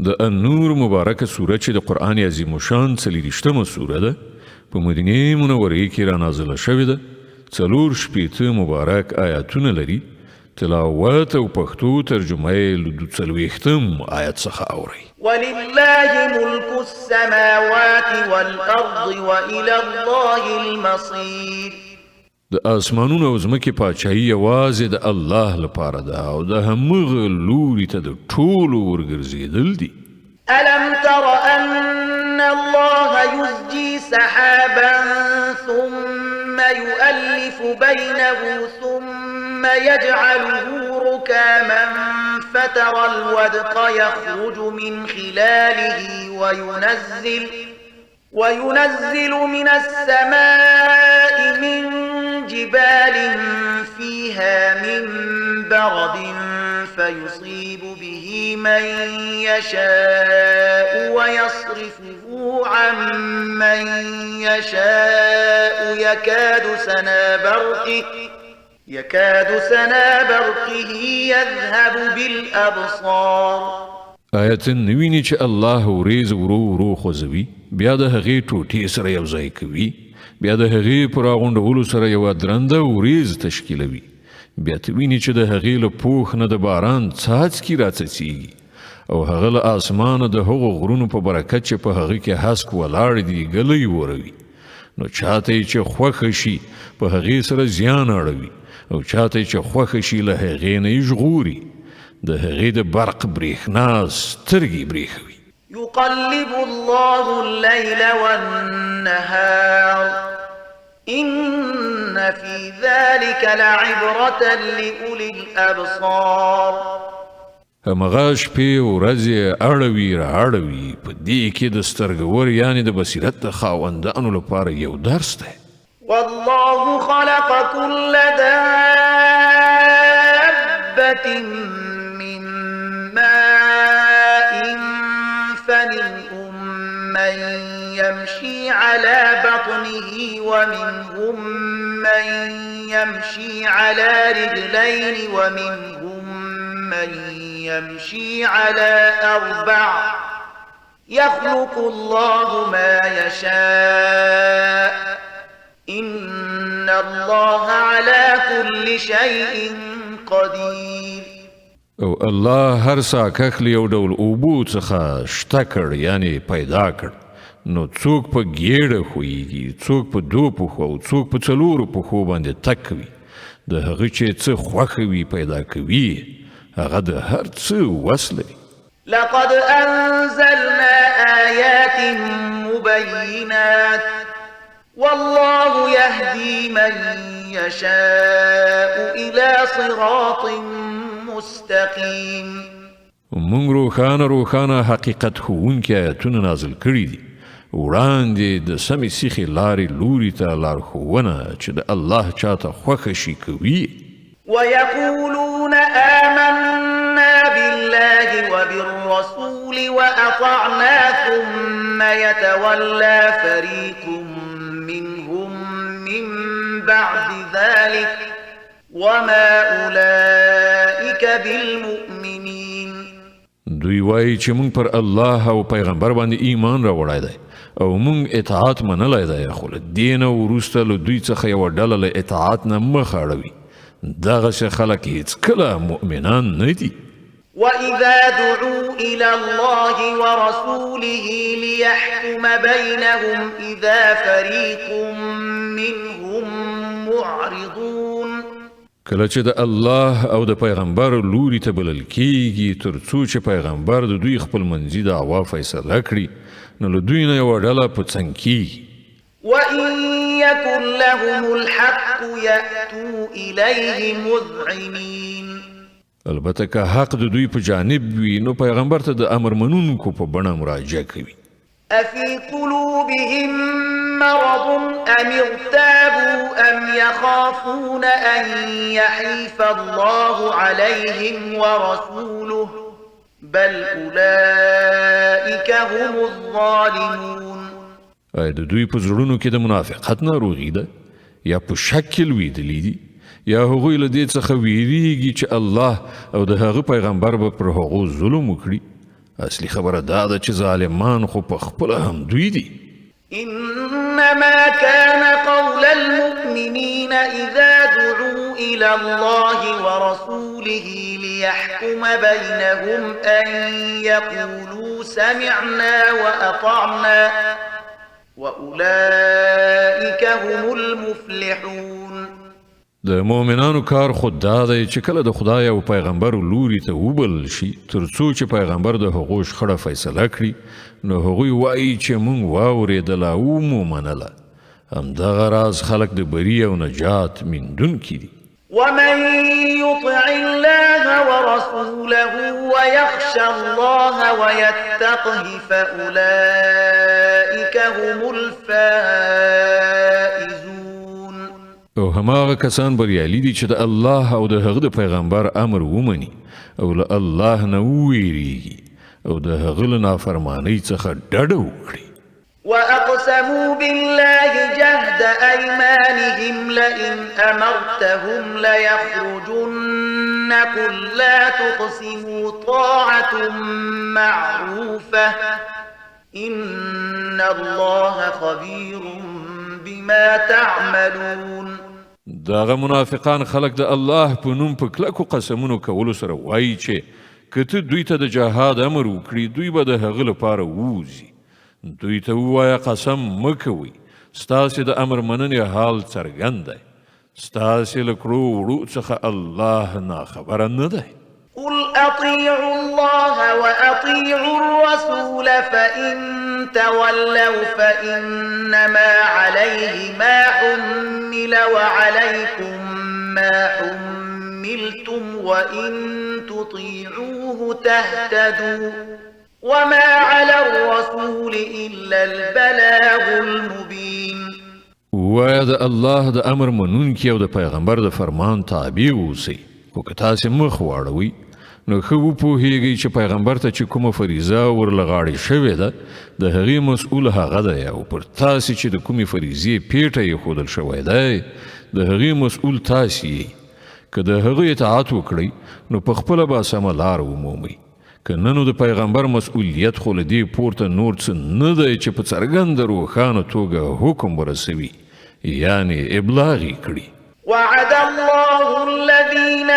د النور مبارکه سوره چې د قرآن عظیم الشان 40مه سوره ده په مدینه منوره کې را نازله شوې ده 4 مبارک آیاتونه لري تلاوت او پښتو ترجمه یې د 40 آیت څخه اوري ولله ملك السماوات والأرض وإلى الله المصير د اسمانونو او ځمکې پاچاهي یوازې د الله لپاره ده او د همغه لوري ته د ټولو ورګرځېدل دي ألم تر أن الله يزجي سحابا ثم يؤلف بينه ثم يجعله ركاما فترى الودق يخرج من خلاله وينزل من السماء من جبال فيها من برد فيصيب به من يشاء ويصرفه عن من يشاء يكاد سنا برقه يذهب بالأبصار آیت نویني چې الله وريز ورو خوځوي بیا د هغې ټوټې سره یو ځای کوي بیا د هغې په راغونډولو سره یوه درنده وريز تشکیلوي بیا ته ویني چې د هغې له پوښ نه د باران څاڅکي راڅڅېږي او هغه له اسمانه د هغو غرونو په برکت چې په هغه کې هسک ولاړ دي ګلی وروي نو چاته یې چې خوښه شي په هغې سره زیان اړوي او چاته یې چې خوښه شي له هغې نه یې ژغوري د هغې د برق برېښنا سترګې برېښوي يقلب الله الليل والنهار إن في ذلك لعبرة لأولي الأبصار همغه شپې ورځې اړوي رااړوي په دې کې د سترګور یعنی د بصیرت د خاوندانو لپاره یو درس دی والله خلق كل دابة من ماء فمنهم من يمشي على بطنه ومنهم من يمشي على رجلين ومنهم من يمشي على 4 يخلق الله ما يشاء إن الله على كل شيء قدير او الله هر ساکخ له یو ډول اوبو څخه شته کړ یعنی پیدا کړ نو څوک په ګیډه خویږي څوک په 2 پښو او څوک په 4 پښو باندې تک وي د هغه چې څه خوښه وي پیدا کوي هغه د هر څه وس لري لقد أنزلنا آيات مبينات والله يهدي من يشاء إلى صراط مستقيم موږ روښانه حقیقت ښوونکي آیتونه نازل کړي دي وړاندې د سمې سیخې لارې لوري ته لارښوونه چې د الله چاته خوښه شي کوي ويقولون آمنا بالله وبالرسول وأطعنا ثم يتولى فريق منهم من بعد ذلك وما أولئك بالمؤمنين دوی وایي چې موږ پر الله او پیغمبر باندې ایمان راوړی دی او موږ اطاعت منلی دی خو له دې نه وروسته له دوی څخه یوه ډله له اطاعت نه مخ اړوي دغسې خلک هیڅکله مؤمنان نه دي وإذا دعوا إلى الله ورسوله ليحكم بينهم إذا فريق منهم معرضون کله چې د الله او د پیغمبر لوري ته بلل کیږي تر څو چې پیغمبر د دوی خپل منځي دعوا فیصله کړي نو له دوی نه یوه ډله په څنګ کیږي وإن يكن لهم الحق يأتوا إليه مذعنين البته که حق د دوی په جانب وي نو پیغمبر ته د امر منونکو په بڼه مراجعه کوي أفي قلوبهم مرض أم ارتابوا أم يخافون أن يحيف الله عليهم ورسوله بل أولئك هم الظالمون د دوی په زړونو کې د منافقت ناروغي ده یا په شک کې لویدلي دي یا هغوی له دې څخه ویریږي چې الله او د هغه پیغمبر به پر هغو ظلم وکړي اصلي خبره دا ده چې ظالمان خو په خپله هم دوی دي. إنما كان قول المؤمنين إذا دعوا إلى الله ورسوله ليحكم بينهم أن يقولوا سمعنا وأطعنا وأولئك هم المفلحون. د مؤمنانو کار خود دا دی چې کله د خدای او پیغمبر لوري ته وبلل شي تر څو چې پیغمبر د هغو شخړه فیصله کړي نو هغوی وایي چې موږ واورېدله او مو منله. همدغه راز خلک د بري او نجات موندونکي دي. ومن يطع الله ورسوله ويخشى الله ويتقه فأولئك هم الفائزون. او هماغه کسان بریالي دي چې د الله او د هغه د پیغمبر امر ومني او له الله نه وویریږي او د هغه له نافرمانۍ څخه ډډه وکړي. وأقسموا بالله جهد أيمانهم لئن أمرتهم ليخرجن قل لا تقسموا طاعة معروفة إن الله خبير بما تعملون. داغه منافقان خلق د الله په نوم په کلکو قسمونو کولو سره وایي چې که ته دوی ته د جهاد امر وکړي دوی به د هغه لپاره ووځي. دوی ته ووایه قسم مه کوئ، ستاسې د امر مننې حال څرګند دی، ستاسې له کړو وړو څخه الله ناخبره نه دی. قل أطيعوا الله وأطيعوا الرسول فإن تولوا فإنما عليه ما حمل وعليكم ما حملتم وإن تطيعوه تهتدوا وما على الرسول إلا البلاغ المبين. ووایه د الله د امر منونکي او د پیغمبر د فرمان تابع اوسئ، خو که تاسې مخ واړوئ نو ښه وپوهیږئ چې پیغمبر ته چې کومه فریضه ورله غاړې شوې ده د هغې مسؤل هغه دی او پر تاسې چې د کومې فریضې پیټه ایښودل شوی دی د هغې مسؤل تاسې یې. که د هغه اطاعت وکړئ نو په خپله به سمه لار ومومئ. که نه نو د پیغمبر مسؤلیت خو له دې پورته نور څه نه دی چې په څرګنده روښانه توګه حکم ورسوي یعنې ابلاغ یې کړي. وعد الله الذين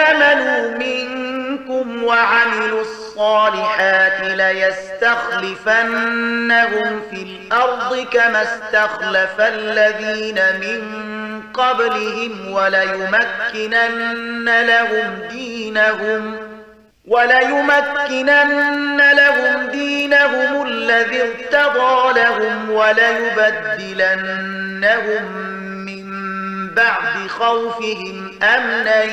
آمنوا منكم وعملوا الصالحات ليستخلفنهم في الأرض كما استخلف الذين من قبلهم وليمكنن لهم دينهم الذي ارتضى لهم وليبدلنهم من بعد خوفهم أمنا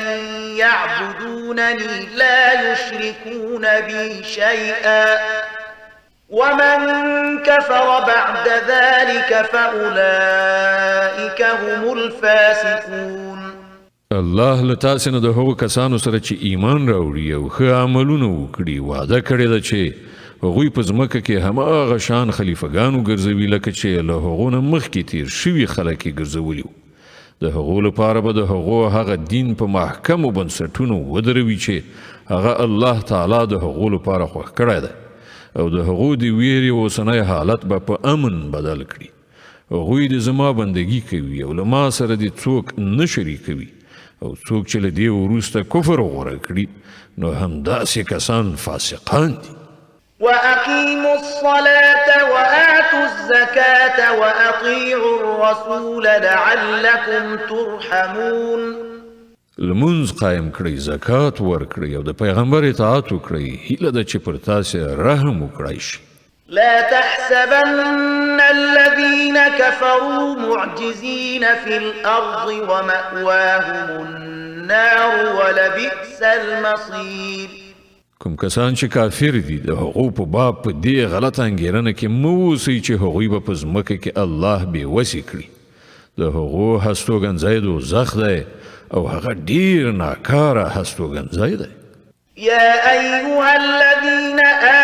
يعبدونني لا يشركون بي شيئا ومن كفر بعد ذلك فأولئك هم الفاسقون. الله له تاسې نه د هغو کسانو سره چې ایمان راوړي او ښه عملونه وکړي وعده کړې ده چې هغوی په ځمکه کې هماغه شان خلیفګان وګرځوي لکه چې له هغو نه مخکې تیر شوي خلک یې ګرځولي وو. د هغو لپاره به د هغو هغه دین په محکمو بنسټونو ودروي چې هغه الله تعالی د هغو لپاره خوښ کړی دی او د هغو د ویرې اوسنی حالت به په امن بدل کړي. هغوی د زما بندګي کوي او له ما سره دې څوک نه شریکوي او څوک چې له دې وروسته کفر غوره کړي نو همداسې کسان فاسقان دي. وأقيموا الصلاة وآتوا الزكاة وأطيعوا الرسول لعلكم ترحمون. لمونځ قایم کړئ، زکات ورکړئ او د پیغمبر اطاعت وکړئ، هیله ده چې پر تاسې رحم وکړی شي. لا تحسبن الذين كفروا معجزين في الأرض ومأواهم النار ولبئس المصير. کوم کسان چې کافر دي د هغو په باب په دې غلطه انګیرنه کې مه اوسئ چې هغوی به په ځمکه کې الله بېوسې کړي. د هغو هستوګنځی دوزخ دی او هغه ډیر ناکاره هستوګنځی دی. يا أيها الذين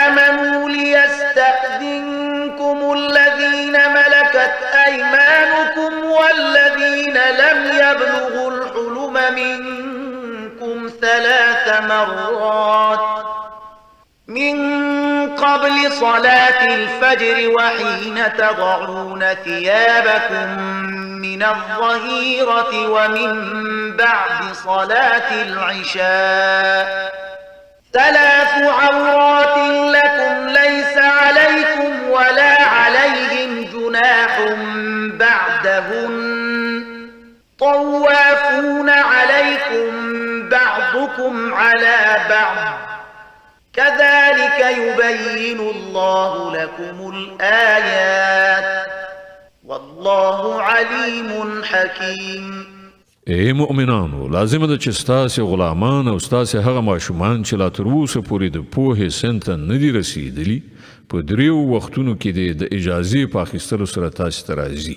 آمنوا ليستأذنكم الذين ملكت أيمانكم والذين لم يبلغوا الحلم منكم 3 مرات من قبل صلاة الفجر وحين تضعون ثيابكم من الظهيرة ومن بعد صلاة العشاء 3 عورات لكم ليس عليكم ولا عليهم جناح بعدهن طوافون عليكم بعضكم على بعض كذلك يبين الله لكم الآيات والله عليم حكيم. ای مؤمنانو، لازم ده چې ستاسې غلامان او ستاسې هغه ماشومان چې لا تر اوسه پورې د پوهې سن ته نه دي رسېدلي په 3 وختونو کې د اجازې په اخیستلو سره تاسې ته راځي.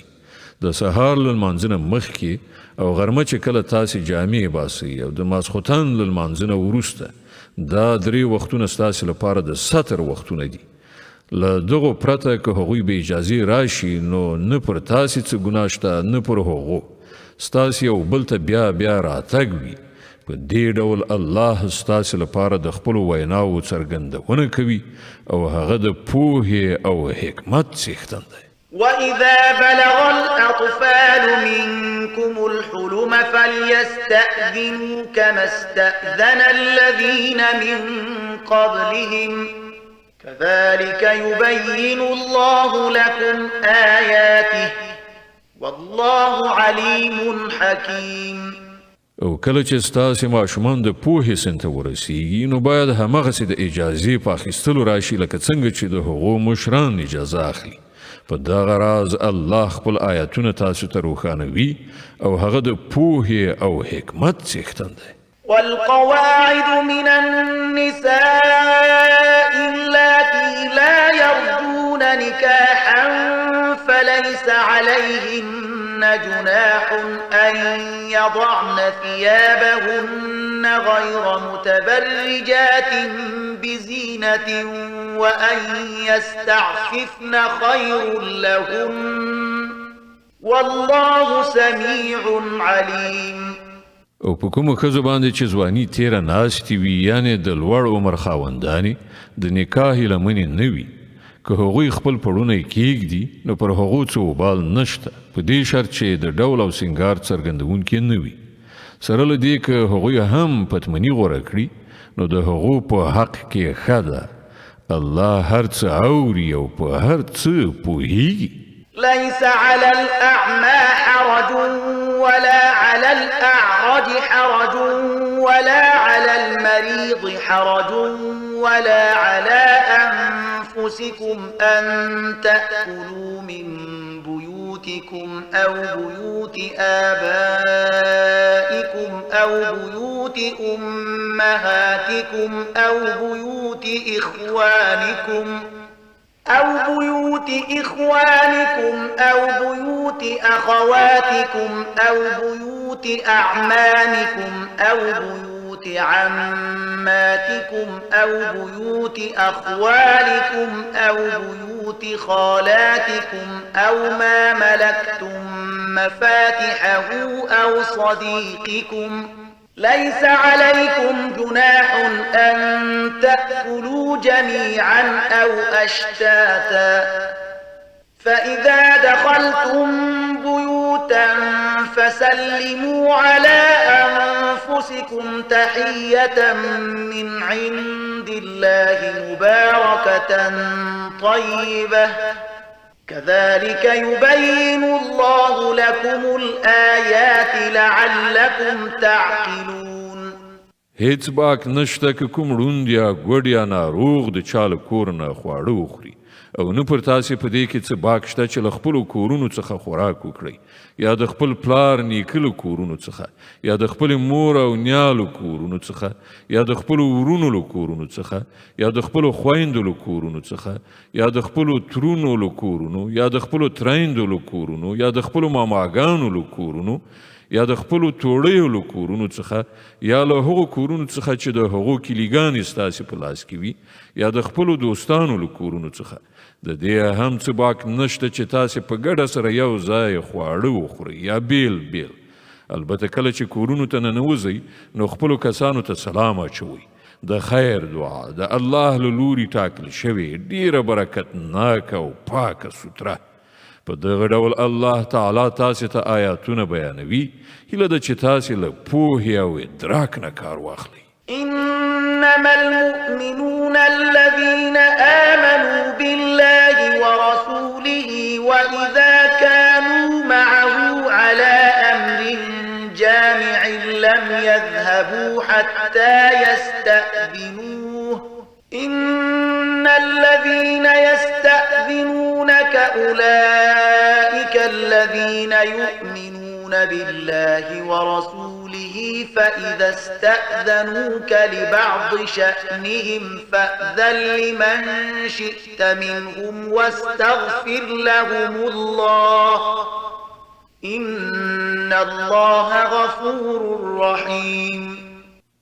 د سهار له لمانځه نه مخکې او غرمه چې کله تاسې جامې باسئ او د ماسخوتن له لمانځه نه وروسته دا 3 وختونه ستاسې لپاره د ستر وختونه دي. له دغو پرته که هغوی به اجازې راشي نو نه پر تاسې څه ګناه شته نه پر هغو. ستاسې یو بل ته بیا راتګ وي. په دې ډول الله ستاسې لپاره د خپلو ویناوو څرګندونه کوي او هغه د پوهې او حکمت څښتن دی. وَإِذَا بَلَغَ الْأَطْفَالُ مِنْكُمُ الْحُلُمَ فَلْيَسْتَأْذِنُوا كَمَا اسْتَأْذَنَ الَّذِينَ مِنْ قَبْلِهِمْ كَذَلِكَ يُبَيِّنُ اللَّهُ لَكُمْ آيَاتِهِ والله علیم حکیم. او کله چې ستاسې ماشومان د پوهې سن ته ورسیږي نو باید همغسې د اجازې په اخیستلو راشي لکه څنګه چې د هغو مشران اجازه اخلي. په دغه راز الله خپل آیاتونه تاسو ته روښانوي او هغه د پوهې او حکمت څښتن دی. والقواعد من النساء اللاتي لا يرجون نكاحا فليس عليهن جناح أن يضعن ثيابهن غير متبرجات بزينة وأن يستعففن خير لهن والله سميع عليم. او په کومو ښځو باندې چې ځواني تیره ناستې وي یعنې د لوړ عمر خاوندانې د نکاح لمنې نه وي که هغوی خپل پړونه کېږدي نو پر هغو څه وبال نشته په دې شرط چې د ډول او سینګار څرګندونکي نه وي. سره له دې که هغوی هم پتمني غوره کړي نو د هغو په حق کې ښه ده. الله هر څه اوري او په هر څه پوهیږي. ليس على الأعمى حرج ولا على الأعرج حرج ولا على المريض حرج ولا على أنفسكم أن تأكلوا من بيوتكم أو بيوت آبائكم أو بيوت أمهاتكم أو بيوت إخوانكم أو بيوت أخواتكم أو بيوت أعمامكم أو بيوت عماتكم أو بيوت أخوالكم أو بيوت خالاتكم أو ما ملكتم مفاتحه أو صديقكم. ليس عليكم جناح أن تأكلوا جميعا أو أشتاتا فإذا دخلتم بيوتا فسلموا على أنفسكم تحية من عند الله مباركة طيبة كذلك يبين الله لكم الآيات لعلكم تعقلون. هیڅ باک نشته که کوم ړوند یا ګوډ یا ناروغ د چا له کور نه خواړه وخوري او نه پر تاسې په دې کې څه باک شته چې له خپلو کورونو څخه خوراک وکړئ یا د خپل پلار نیکه له کورونو څخه یا د خپل مور او نیا له کورونو څخه یا د خپلو ورونو له کورونو څخه یا د خپلو خویندو له کورونو څخه یا د خپلو ترونو له کورونو یا د خپلو ترایندو له کورونو یا د خپلو ماماګانو له کورونو یا د خپلو توړیو له کورونو څخه یا له هغو کورونو څخه چې د هغو کلیګانې ستاسې په لاس کې وي یا د خپلو دوستانو له کورونو څخه د دې هم څه باک نشته چې تاسې په ګډه سره یو ځای خواړه وخورئ یا بیل البته کله چې کورونو ته ننوځئ نو خپلو کسانو ته سلام اچوئ د خیر دعا د الله له لوري ټاکل شوې ډیره برکتناکه او پاکه سوتره. په دغه ډول الله تعالی تاسې ته آیاتونه بیانوي. هیله ده چې تاسې له پوهې او ادراک نه کار واخلئ. إنما المؤمنون الذين آمنوا بالله ورسوله وإذا كانوا معه على أمر جامع لم يذهبوا حتى يستأذنوه إن الذين يستأذنونك أولئك الذين يؤمنون بالله ورسوله فإذا استأذنوك لبعض شأنهم فأذن لمن شئت منهم واستغفر لهم الله إن الله غفور رحيم.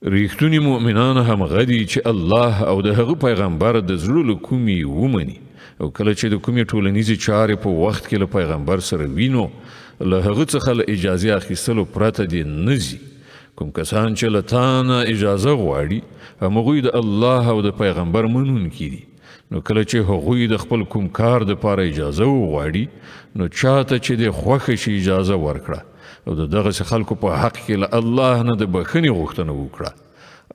ریښتونی مؤمنان هم غدي چې الله او د هغه پیغمبر د زړه له کومې ومني او کله چې د کومې ټولنیزې چارې په وخت کې له پیغمبر سره وینو له هغه څخه له اجازې اخیستلو پرته دې نه ځي. کوم کسان چې له تا نه اجازه غواړي همغوی د الله او د پیغمبر منونکي دي. نو کله چې هغوی د خپل کوم کار دپاره اجازه وغواړي نو چاته چې دې خوښه شي اجازه ورکړه او د دغسې خلکو په حق کې له الله نه د بښنې غوښتنه وکړه.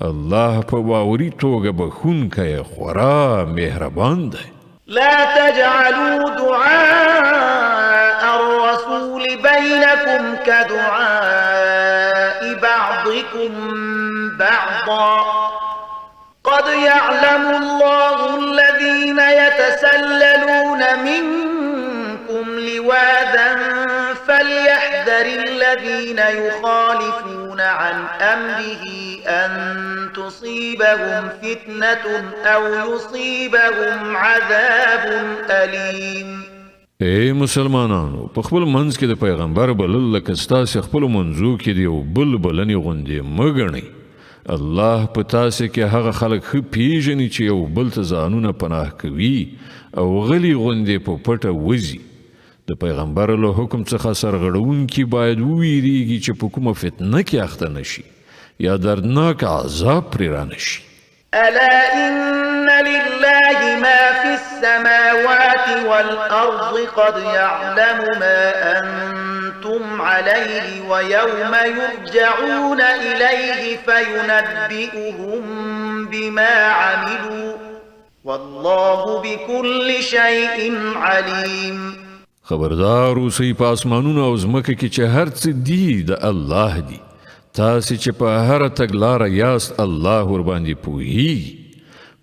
الله په باوري توګه بښونکی خورا مهربان دی. لا تجعلوا دعاء الرسول بينكم كدعاء بعضكم بعضا قد يعلم الله الذين يتسللون منكم لواذا فليحذر الذين يخالفون عن أمره أن تصيبهم فتنة أو يصيبهم عذاب أليم. اے مسلمانانو په خپل منځ کې د پیغمبر بلل لکه ستاسې خپلو منځو کې د یو بل بلنې غوندې مه ګڼئ. الله په تاسې کې هغه خلک ښه پیژني چې یو بل ته ځانونه پناه کوي او غلي غوندې په پټه وځي. د پیغمبر له حکم څخه سرغړونکي باید وویریږي چې په کومه فتنه کې اخته نشي یا دردناک عذاب پرې رانشي. ألا إن لله ما في السماوات والأرض قد يعلم ما أنتم عليه ويوم يرجعون إليه فينبئهم بما عملوا والله بكل شيء عليم. خبردار اوسئ په اسمانونو او ځمکه کې چې هر څه دي د الله دي. تاسې چې په هره تګلاره یاست الله ورباندې پوهیږي.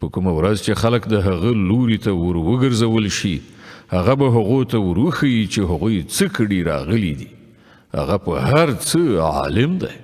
په کومه ورځ چې خلک د هغه لوري ته ور وګرځول شي هغه به هغو ته ور وښیي چې هغوی څه کړي راغلي دي. هغه په هر څه عالم دی.